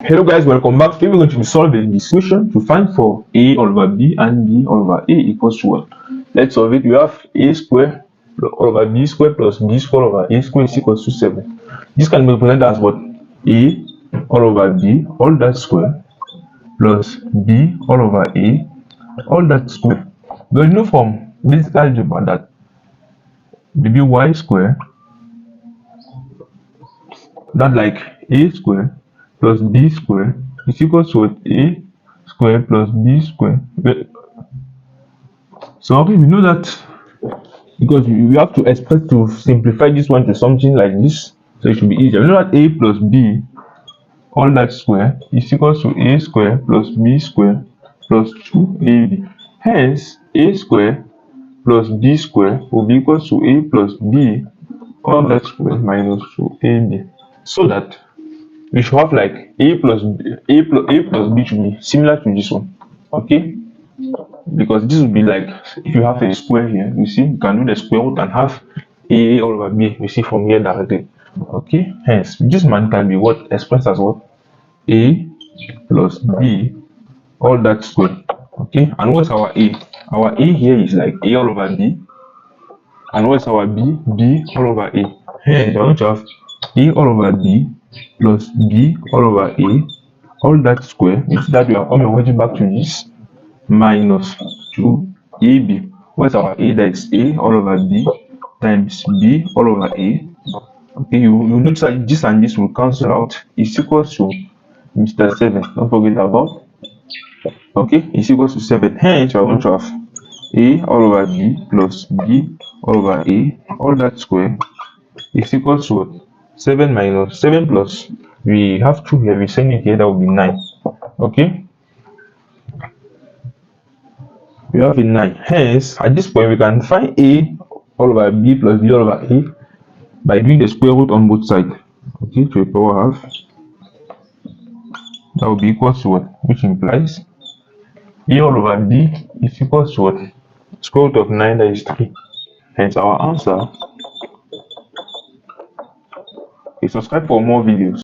Hello guys, welcome back. Today we're going to be solving this question to find for a all over b and b all over a equals to 1. Let's solve it. We have a square all over b square plus b square over a square is equals to 7. This can be represented as what? A all over b all that square plus b all over a all that square. There is no form basic algebra that by square that like a square plus b square is equals to a square plus b square. So we know that because we have to expect to simplify this one to something like this, so it should be easier. We know that a plus b all that square is equals to a square plus b square plus 2ab. Hence, a square plus b square will be equals to a plus b all that square minus 2ab. So that we should have like a plus b should be similar to this one, okay? Because this would be like if you have a square here, you see, you can do the square root and have a all over b, you see, from here directly, okay? Hence, this man can be what expressed as what? A plus b all that square, okay? And what's our a? Our a here is like a all over b, and what's our b? B all over a. Hence, we're going to have a all over b plus b all over a all that square, which that we are converting back to this, minus 2ab. What's our a? That is a all over b times b all over a. Okay, you notice that this and this will cancel out. Is equals to Mr. 7. Don't forget about. Okay, is equals to 7. Hence, we are going to have a all over b plus b all over a all that square is equals to what? 7 minus 7 plus, we have 2 here, we send it here, that will be 9. Okay, we have a 9. Hence, at this point we can find a all over b plus b all over a by doing the square root on both sides. Okay, to a power half, that will be equals to what? Which implies a all over b is equals to what? Square root of 9, that is 3. Hence our answer. Subscribe for more videos.